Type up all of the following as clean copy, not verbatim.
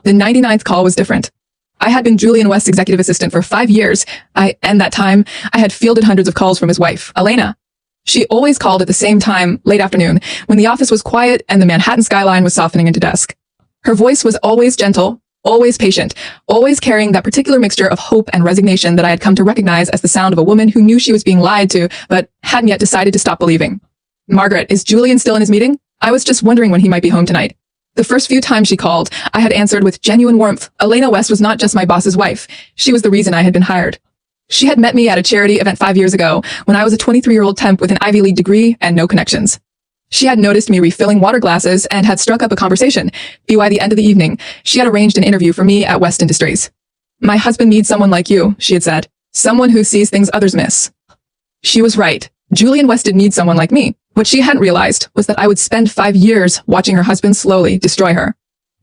The 99th call was different. I had been Julian West's executive assistant for 5 years. And that time, I had fielded hundreds of calls from his wife, Elena. She always called at the same time, late afternoon, when the office was quiet and the Manhattan skyline was softening into dusk. Her voice was always gentle, always patient, always carrying that particular mixture of hope and resignation that I had come to recognize as the sound of a woman who knew she was being lied to, but hadn't yet decided to stop believing. "Margaret, is Julian still in his meeting? I was just wondering when he might be home tonight." The first few times she called, I had answered with genuine warmth. Elena West was not just my boss's wife. She was the reason I had been hired. She had met me at a charity event 5 years ago when I was a 23-year-old temp with an Ivy League degree and no connections. She had noticed me refilling water glasses and had struck up a conversation. By the end of the evening, she had arranged an interview for me at West Industries. "My husband needs someone like you," she had said. "Someone who sees things others miss." She was right. Julian West did need someone like me. What she hadn't realized was that I would spend 5 years watching her husband slowly destroy her.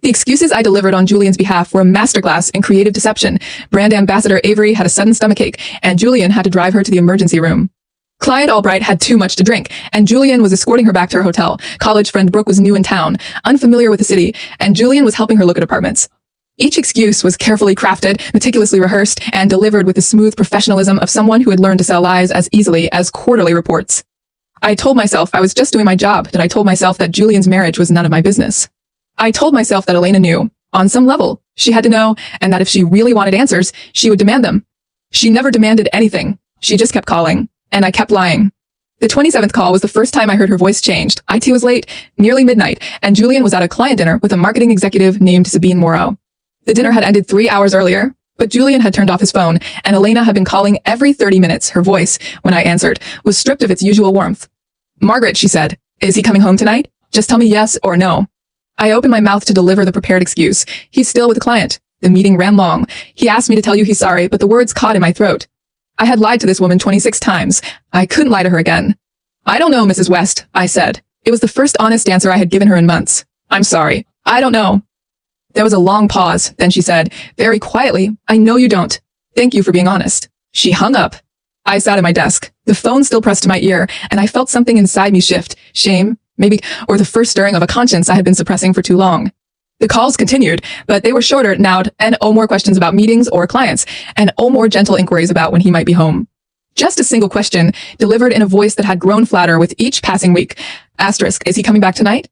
The excuses I delivered on Julian's behalf were a masterclass in creative deception. Brand ambassador Avery had a sudden stomachache, and Julian had to drive her to the emergency room. Client Albright had too much to drink, and Julian was escorting her back to her hotel. College friend Brooke was new in town, unfamiliar with the city, and Julian was helping her look at apartments. Each excuse was carefully crafted, meticulously rehearsed, and delivered with the smooth professionalism of someone who had learned to sell lies as easily as quarterly reports. I told myself I was just doing my job, and I told myself that Julian's marriage was none of my business. I told myself that Elena knew, on some level, she had to know, and that if she really wanted answers, she would demand them. She never demanded anything. She just kept calling, and I kept lying. The 27th call was the first time I heard her voice changed. IT was late, nearly midnight, and Julian was at a client dinner with a marketing executive named Sabine Moreau. The dinner had ended 3 hours earlier, but Julian had turned off his phone, and Elena had been calling every 30 minutes. Her voice, when I answered, was stripped of its usual warmth. "Margaret," she said, "is he coming home tonight? Just tell me yes or no." I opened my mouth to deliver the prepared excuse. "He's still with the client. The meeting ran long. He asked me to tell you he's sorry, but the words caught in my throat." I had lied to this woman 26 times. I couldn't lie to her again. "I don't know, Mrs. West," I said. It was the first honest answer I had given her in months. "I'm sorry. I don't know." There was a long pause. Then she said, very quietly, "I know you don't. Thank you for being honest." She hung up. I sat at my desk, the phone still pressed to my ear, and I felt something inside me shift. Shame, maybe, or the first stirring of a conscience I had been suppressing for too long. The calls continued, but they were shorter now, and more questions about meetings or clients, and more gentle inquiries about when he might be home. Just a single question, delivered in a voice that had grown flatter with each passing week. Asterisk, "Is he coming back tonight?"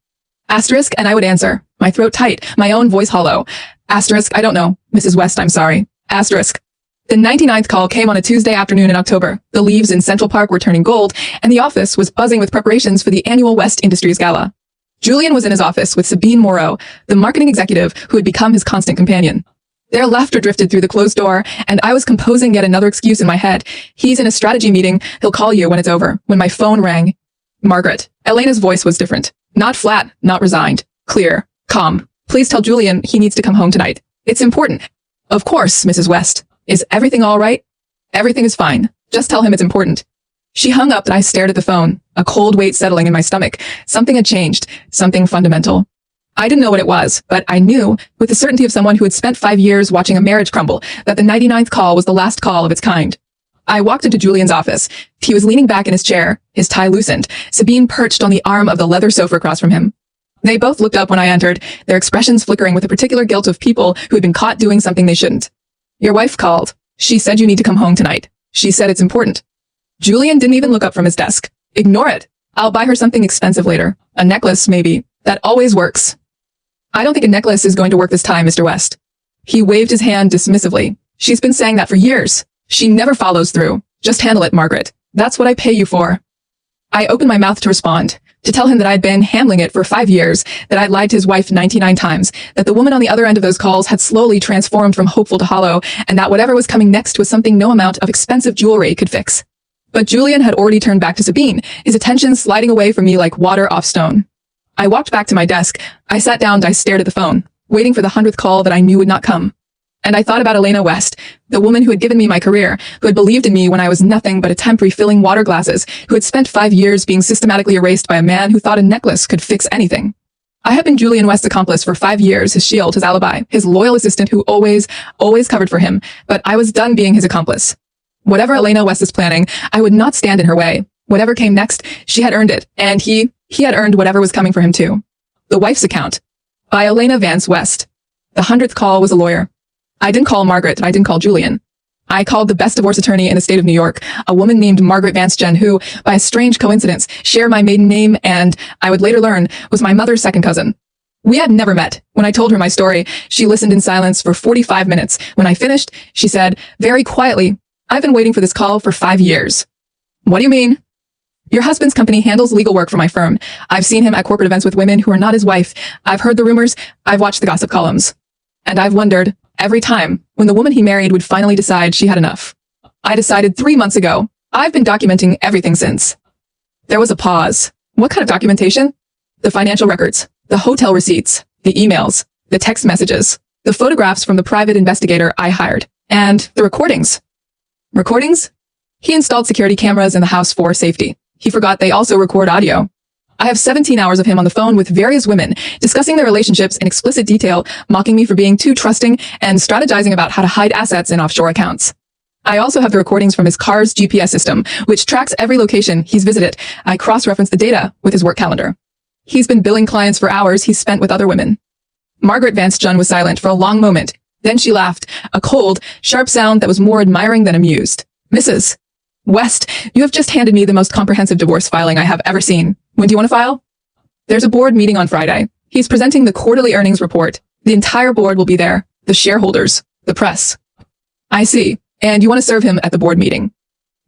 Asterisk, and I would answer, my throat tight, my own voice hollow. Asterisk, "I don't know. Mrs. West, I'm sorry." Asterisk. The 99th call came on a Tuesday afternoon in October. The leaves in Central Park were turning gold, and the office was buzzing with preparations for the annual West Industries Gala. Julian was in his office with Sabine Moreau, the marketing executive who had become his constant companion. Their laughter drifted through the closed door, and I was composing yet another excuse in my head. "He's in a strategy meeting. He'll call you when it's over," when my phone rang. Margaret. Elena's voice was different. Not flat, not resigned. Clear. Calm. "Please tell Julian he needs to come home tonight. It's important." "Of course, Mrs. West. Is everything all right?" "Everything is fine. Just tell him it's important." She hung up and I stared at the phone, a cold weight settling in my stomach. Something had changed. Something fundamental. I didn't know what it was, but I knew, with the certainty of someone who had spent 5 years watching a marriage crumble, that the 99th call was the last call of its kind. I walked into Julian's office. He was leaning back in his chair, his tie loosened, Sabine perched on the arm of the leather sofa across from him. They both looked up when I entered, their expressions flickering with the particular guilt of people who had been caught doing something they shouldn't. "Your wife called. She said you need to come home tonight. She said it's important." Julian didn't even look up from his desk. "Ignore it. I'll buy her something expensive later. A necklace, maybe. That always works." "I don't think a necklace is going to work this time, Mr. West." He waved his hand dismissively. "She's been saying that for years. She never follows through. Just handle it, Margaret. That's what I pay you for." I opened my mouth to respond, to tell him that I'd been handling it for 5 years, that I'd lied to his wife 99 times, that the woman on the other end of those calls had slowly transformed from hopeful to hollow, and that whatever was coming next was something no amount of expensive jewelry could fix. But Julian had already turned back to Sabine, his attention sliding away from me like water off stone. I walked back to my desk. I sat down and I stared at the phone, waiting for the 100th call that I knew would not come. And I thought about Elena West, the woman who had given me my career, who had believed in me when I was nothing but a temp refilling water glasses, who had spent 5 years being systematically erased by a man who thought a necklace could fix anything. I had been Julian West's accomplice for 5 years, his shield, his alibi, his loyal assistant who always covered for him, but I was done being his accomplice. Whatever Elena West is planning, I would not stand in her way. Whatever came next, she had earned it, and he had earned whatever was coming for him too. The Wife's Account by Elena Vance West. The 100th call was a lawyer. I didn't call Margaret. I didn't call Julian. I called the best divorce attorney in the state of New York, a woman named Margaret Vance Jen, who, by a strange coincidence, shared my maiden name and, I would later learn, was my mother's second cousin. We had never met. When I told her my story, she listened in silence for 45 minutes. When I finished, she said, very quietly, I've been waiting for this call for 5 years. What do you mean? Your husband's company handles legal work for my firm. I've seen him at corporate events with women who are not his wife. I've heard the rumors. I've watched the gossip columns. And I've wondered, every time, when the woman he married would finally decide she had enough. I decided 3 months ago. I've been documenting everything since. There was a pause. What kind of documentation? The financial records, the hotel receipts, the emails, the text messages, the photographs from the private investigator I hired, and the recordings. Recordings? He installed security cameras in the house for safety. He forgot they also record audio. I have 17 hours of him on the phone with various women, discussing their relationships in explicit detail, mocking me for being too trusting, and strategizing about how to hide assets in offshore accounts. I also have the recordings from his car's GPS system, which tracks every location he's visited. I cross-reference the data with his work calendar. He's been billing clients for hours he's spent with other women. Margaret Vance Jen was silent for a long moment. Then she laughed, a cold, sharp sound that was more admiring than amused. Mrs. West, you have just handed me the most comprehensive divorce filing I have ever seen. When do you want to file? There's a board meeting on Friday. He's presenting the quarterly earnings report. The entire board will be there. The shareholders. The press. I see. And you want to serve him at the board meeting?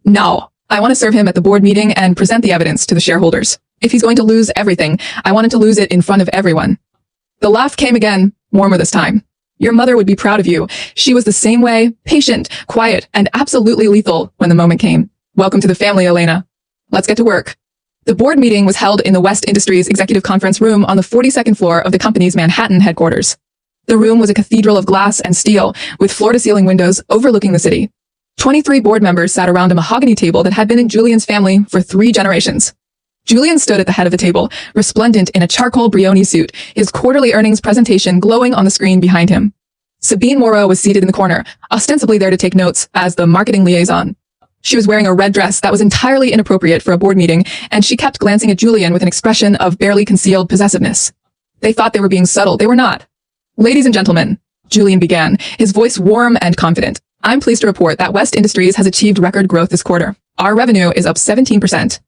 No. I want to serve him at the board meeting and present the evidence to the shareholders. If he's going to lose everything, I want him to lose it in front of everyone. The laugh came again, warmer this time. Your mother would be proud of you. She was the same way, patient, quiet, and absolutely lethal when the moment came. Welcome to the family, Elena. Let's get to work. The board meeting was held in the West Industries Executive Conference Room on the 42nd floor of the company's Manhattan headquarters. The room was a cathedral of glass and steel, with floor-to-ceiling windows overlooking the city. 23 board members sat around a mahogany table that had been in Julian's family for 3 generations. Julian stood at the head of the table, resplendent in a charcoal Brioni suit, his quarterly earnings presentation glowing on the screen behind him. Sabine Moreau was seated in the corner, ostensibly there to take notes as the marketing liaison. She was wearing a red dress that was entirely inappropriate for a board meeting, and she kept glancing at Julian with an expression of barely concealed possessiveness. They thought they were being subtle. They were not. Ladies and gentlemen, Julian began, his voice warm and confident. I'm pleased to report that West Industries has achieved record growth this quarter. Our revenue is up 17%.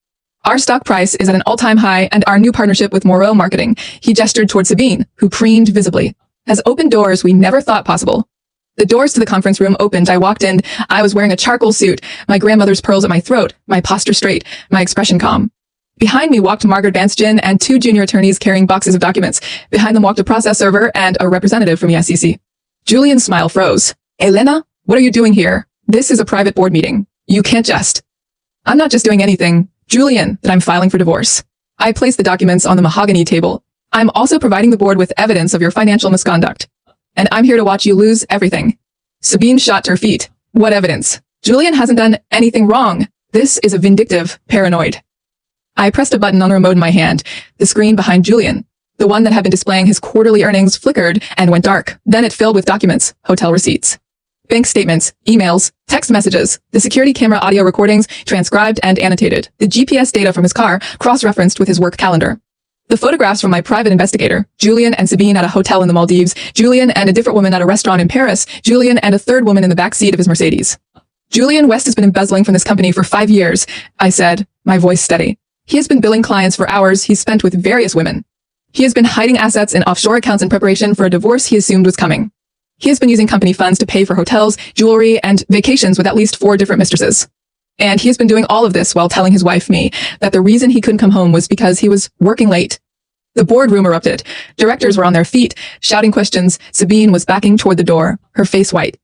Our stock price is at an all-time high, and our new partnership with Moreau Marketing, he gestured toward Sabine, who preened visibly, has opened doors we never thought possible. The doors to the conference room opened. I walked in. I was wearing a charcoal suit, my grandmother's pearls at my throat, my posture straight, my expression calm. Behind me walked Margaret Vance Jen and 2 junior attorneys carrying boxes of documents. Behind them walked a process server and a representative from the SEC. Julian's smile froze. Elena, what are you doing here? This is a private board meeting. You can't just. I'm not just doing anything, Julian, that I'm filing for divorce. I placed the documents on the mahogany table. I'm also providing the board with evidence of your financial misconduct. And I'm here to watch you lose everything. Sabine shot to her feet. What evidence? Julian hasn't done anything wrong. This is a vindictive paranoid. I pressed a button on the remote in my hand. The screen behind Julian, the one that had been displaying his quarterly earnings, flickered and went dark. Then it filled with documents, hotel receipts, bank statements, emails, text messages, the security camera audio recordings, transcribed and annotated, the GPS data from his car, cross-referenced with his work calendar. The photographs from my private investigator, Julian and Sabine at a hotel in the Maldives, Julian and a different woman at a restaurant in Paris, Julian and a third woman in the back seat of his Mercedes. Julian West has been embezzling from this company for 5 years, I said, my voice steady. He has been billing clients for hours he's spent with various women. He has been hiding assets in offshore accounts in preparation for a divorce he assumed was coming. He has been using company funds to pay for hotels, jewelry, and vacations with at least 4 different mistresses. And he has been doing all of this while telling his wife, me, that the reason he couldn't come home was because he was working late. The boardroom erupted. Directors were on their feet, shouting questions. Sabine was backing toward the door, her face white.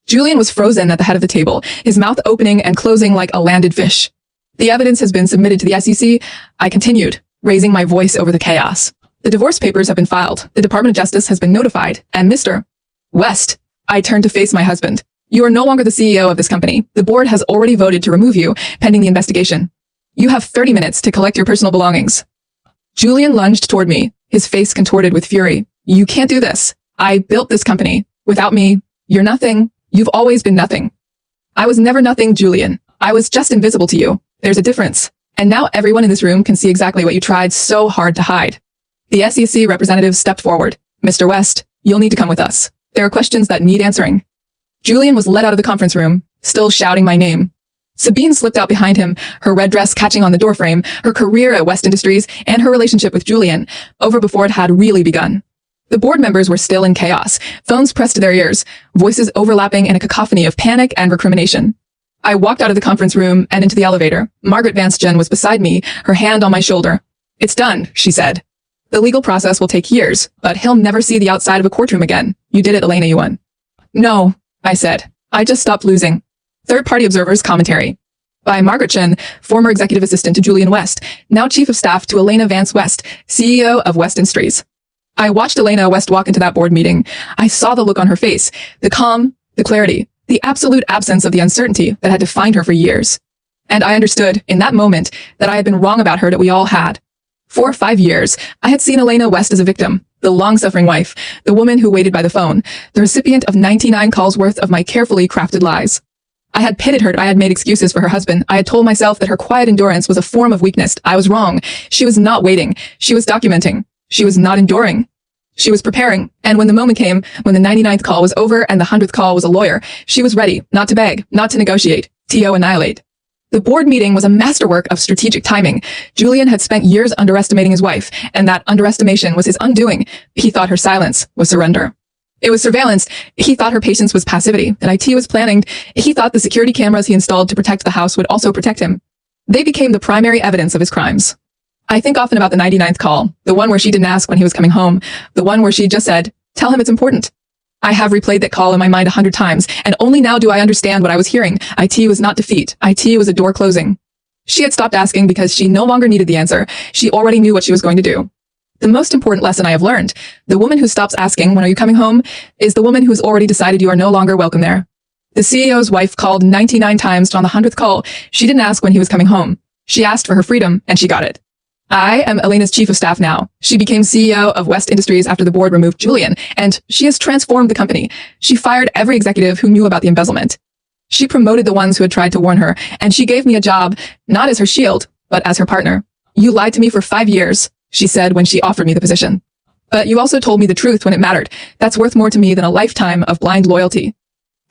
Julian was frozen at the head of the table, his mouth opening and closing like a landed fish. The evidence has been submitted to the SEC. I continued, raising my voice over the chaos. The divorce papers have been filed. The Department of Justice has been notified. And Mr. West, I turned to face my husband. You are no longer the CEO of this company. The board has already voted to remove you, pending the investigation. You have 30 minutes to collect your personal belongings. Julian lunged toward me, his face contorted with fury. You can't do this. I built this company. Without me, you're nothing. You've always been nothing. I was never nothing, Julian. I was just invisible to you. There's a difference. And now everyone in this room can see exactly what you tried so hard to hide. The SEC representative stepped forward. Mr. West, You'll need to come with us. There are questions that need answering. Julian was led out of the conference room, still shouting my name. Sabine slipped out behind him, her red dress catching on the doorframe, her career at West Industries, and her relationship with Julian, over before it had really begun. The board members were still in chaos, phones pressed to their ears, voices overlapping in a cacophony of panic and recrimination. I walked out of the conference room and into the elevator. Margaret Vance Jen was beside me, her hand on my shoulder. "It's done," she said. "The legal process will take years, but he'll never see the outside of a courtroom again. You did it, Elena, you won." "No," I said. "I just stopped losing." Third-party observers commentary. By Margaret Chen, former executive assistant to Julian West, now chief of staff to Elena Vance West, CEO of West Industries. I watched Elena West walk into that board meeting. I saw the look on her face, the calm, the clarity, the absolute absence of the uncertainty that had defined her for years. And I understood, in that moment, that I had been wrong about her, that we all had. For 5 years, I had seen Elena West as a victim, the long-suffering wife, the woman who waited by the phone, the recipient of 99 calls worth of my carefully crafted lies. I had pitted her, I had made excuses for her husband. I had told myself that her quiet endurance was a form of weakness. I was wrong. She was not waiting. She was documenting. She was not enduring. She was preparing. And when the moment came, when the 99th call was over and the 100th call was a lawyer, she was ready, not to beg, not to negotiate, to annihilate. The board meeting was a masterwork of strategic timing. Julian had spent years underestimating his wife, and that underestimation was his undoing. He thought her silence was surrender. It was surveillance. He thought her patience was passivity. That IT was planning. He thought the security cameras he installed to protect the house would also protect him. They became the primary evidence of his crimes. I think often about the 99th call, the one where she didn't ask when he was coming home, the one where she just said, "Tell him it's important." I have replayed that call in my mind 100 times, and only now do I understand what I was hearing. IT was not defeat. IT was a door closing. She had stopped asking because she no longer needed the answer. She already knew what she was going to do. The most important lesson I have learned, the woman who stops asking, "When are you coming home?" is the woman who's already decided you are no longer welcome there. The CEO's wife called 99 times, and on the 100th call, she didn't ask when he was coming home. She asked for her freedom, and she got it. I am Elena's chief of staff now. She became CEO of West Industries after the board removed Julian, and she has transformed the company. She fired every executive who knew about the embezzlement. She promoted the ones who had tried to warn her, and she gave me a job, not as her shield, but as her partner. "You lied to me for 5 years," she said when she offered me the position. "But you also told me the truth when it mattered. That's worth more to me than a lifetime of blind loyalty."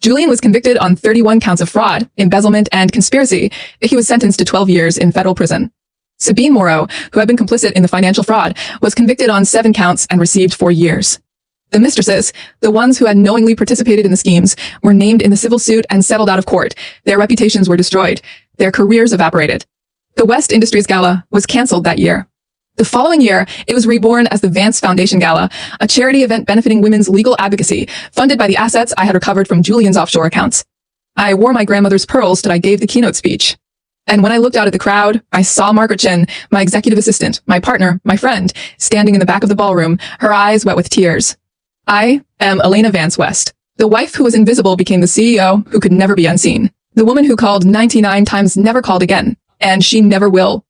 Julian was convicted on 31 counts of fraud, embezzlement, and conspiracy. He was sentenced to 12 years in federal prison. Sabine Moreau, who had been complicit in the financial fraud, was convicted on 7 counts and received 4 years. The mistresses, the ones who had knowingly participated in the schemes, were named in the civil suit and settled out of court. Their reputations were destroyed. Their careers evaporated. The West Industries Gala was canceled that year. The following year, it was reborn as the Vance Foundation Gala, a charity event benefiting women's legal advocacy, funded by the assets I had recovered from Julian's offshore accounts. I wore my grandmother's pearls till I gave the keynote speech. And when I looked out at the crowd, I saw Margaret Chen, my executive assistant, my partner, my friend, standing in the back of the ballroom, her eyes wet with tears. I am Elena Vance West. The wife who was invisible became the CEO who could never be unseen. The woman who called 99 times never called again, and she never will.